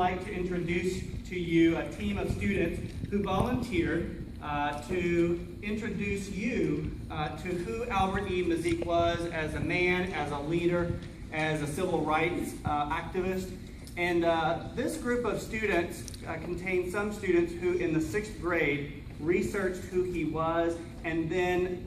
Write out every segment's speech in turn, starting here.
like to introduce to you a team of students who volunteered to introduce you to who Albert E. Meyzeek was as a man, as a leader, as a civil rights activist. And this group of students contained some students who in the 6th grade researched who he was and then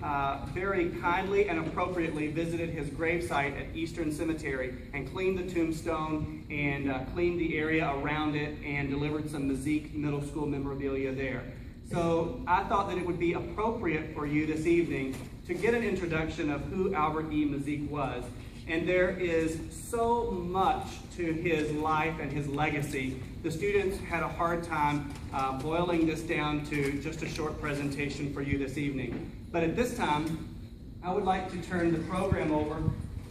very kindly and appropriately visited his gravesite at Eastern Cemetery and cleaned the tombstone and cleaned the area around it and delivered some Meyzeek Middle School memorabilia there. So I thought that it would be appropriate for you this evening to get an introduction of who Albert E. Meyzeek was. And there is so much to his life and his legacy. The students had a hard time boiling this down to just a short presentation for you this evening. But at this time, I would like to turn the program over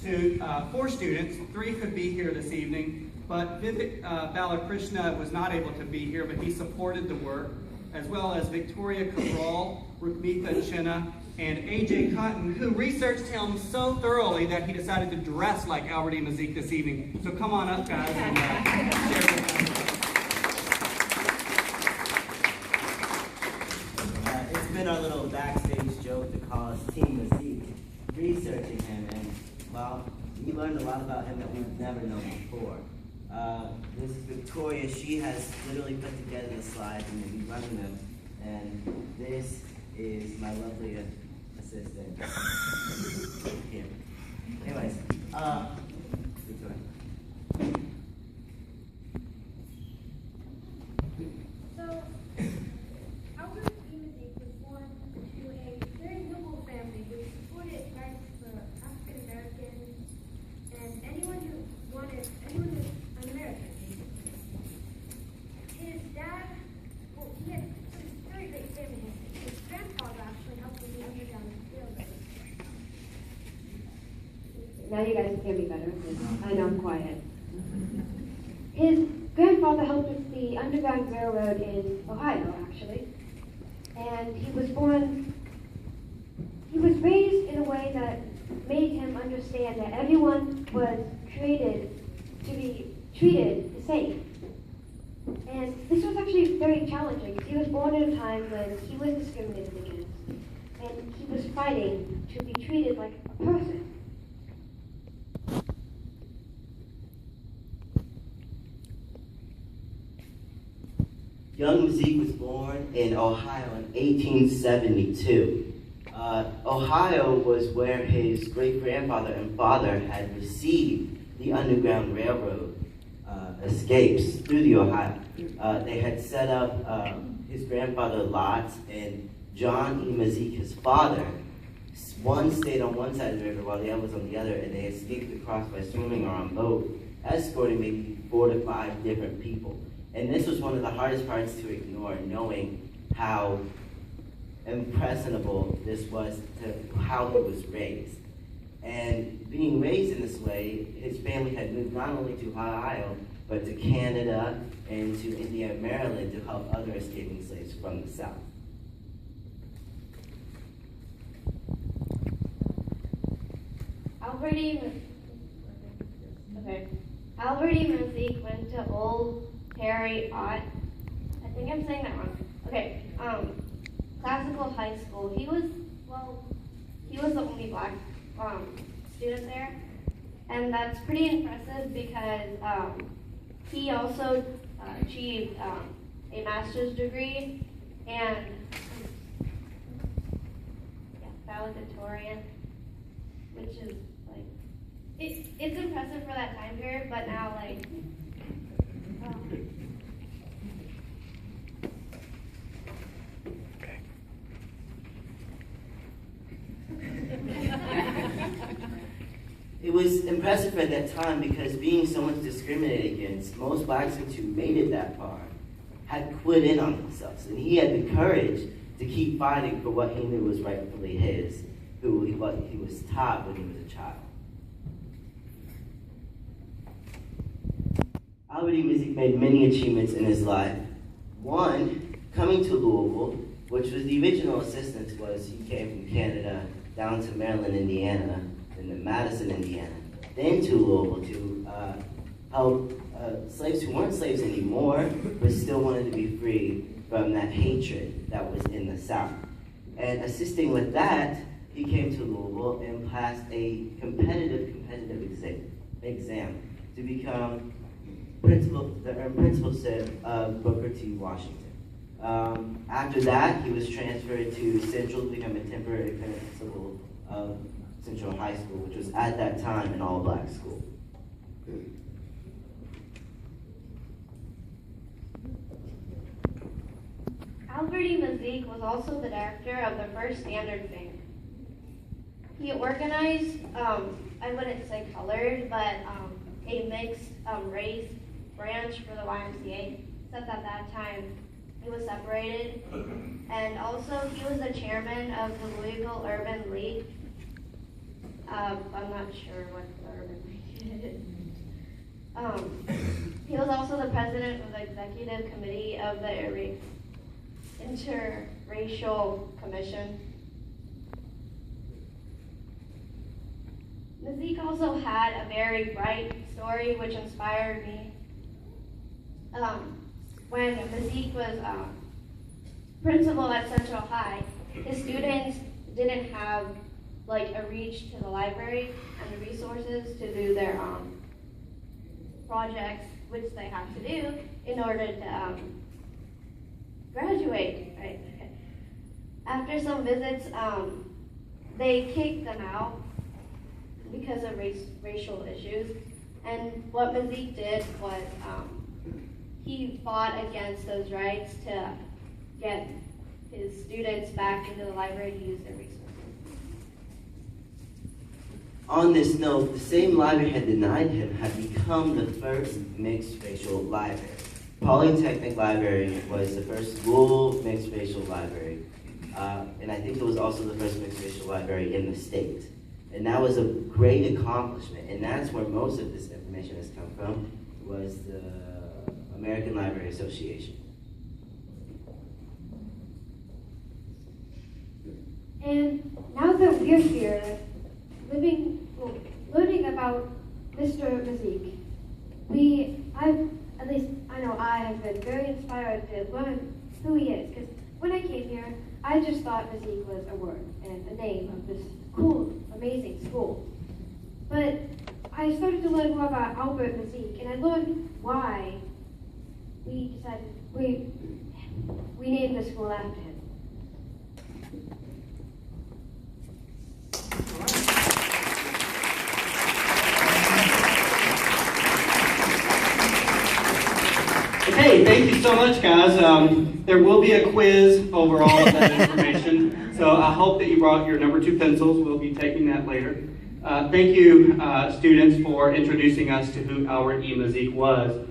to 4 students. 3 could be here this evening, but Vivek Balakrishna was not able to be here, but he supported the work, as well as Victoria Cabral, Rukmita Chinna, and A.J. Cotton, who researched him so thoroughly that he decided to dress like Albert E. Meyzeek this evening. So come on up, guys, and share with us. It's been our little backstage joke to call us Team Meyzeek, researching him, and, well, we learned a lot about him that we've never known before. This is Victoria. She has literally put together the slides and will be running them, and this is my lovely assistant. Here. Anyways, Victoria. So, Albert E. Meyzeek was born to a very noble family who supported rights for African Americans and anyone who was an American. His dad, well, he had some very great family history. His grandfather actually helped with the Underground Railroad. Now you guys can hear me better. I know I'm quiet. His grandfather helped with the Underground Railroad in Ohio, actually. And he was raised in a way that made him understand that everyone was created to be treated the same. And this was actually very challenging. He was born at a time when he was discriminated against, and he was fighting to be treated like a person. Young Meyzeek was born in Ohio in 1872. Ohio was where his great-grandfather and father had received the Underground Railroad escapes through the Ohio. They had set up his grandfather lots, and John E. Meyzeek, his father, one stayed on one side of the river while the other was on the other, and they escaped across by swimming or on boat, escorting maybe 4 to 5 different people. And this was one of the hardest parts to ignore, knowing how impressionable this was to how he was raised. And being raised in this way, his family had moved not only to Ohio, but to Canada and to India and Maryland to help other escaping slaves from the South. Albert E. Meyzeek went to Old Harry Ott. I think I'm saying that wrong. Okay, classical high school. He was the only black student there, and that's pretty impressive because he also achieved a master's degree and valedictorian, which is like it's impressive for that time period, but now like. It was impressive at that time because being so much discriminated against, most blacks who made it that far had quit in on themselves, and he had the courage to keep fighting for what he knew was rightfully his, what he was taught when he was a child. Albert E. Meyzeek made many achievements in his life. One, coming to Louisville, which was the original assistance was he came from Canada down to Maryland, Indiana, and then Madison, Indiana, then to Louisville to help slaves who weren't slaves anymore, but still wanted to be free from that hatred that was in the South. And assisting with that, he came to Louisville and passed a competitive exam to become the principalship of Booker T. Washington. After that, he was transferred to Central to become a temporary principal of Central High School, which was at that time an all-black school. Albert E. Meyzeek was also the director of the first Standard Bank. He organized, I wouldn't say colored, but a mixed race branch for the YMCA, except at that time it was separated. And also he was the chairman of the Louisville Urban League. I'm not sure what the Urban League is. He was also the president of the executive committee of the Interracial Commission. Meyzeek also had a very bright story which inspired me. When Meyzeek was principal at Central High, his students didn't have like a reach to the library and the resources to do their projects, which they have to do in order to graduate. Right? Okay. After some visits, they kicked them out because of racial issues. And what Meyzeek did was he fought against those rights to get his students back into the library to use their resources. On this note, the same library had denied him had become the first mixed racial library. Polytechnic Library was the first Louisville mixed racial library. And I think it was also the first mixed racial library in the state. And that was a great accomplishment. And that's where most of this information has come from, was the American Library Association. And now that we're here, learning about Mr. Meyzeek, I know I have been very inspired to learn who he is. Because when I came here, I just thought Meyzeek was a word and a name of this cool, amazing school. But I started to learn more about Albert Meyzeek, and I learned why we decided we named the school after him. Okay, thank you so much, guys. There will be a quiz over all of that information, so I hope that you brought your number 2 pencils. We'll be taking that later. Thank you, students, for introducing us to who Albert E. Meyzeek was.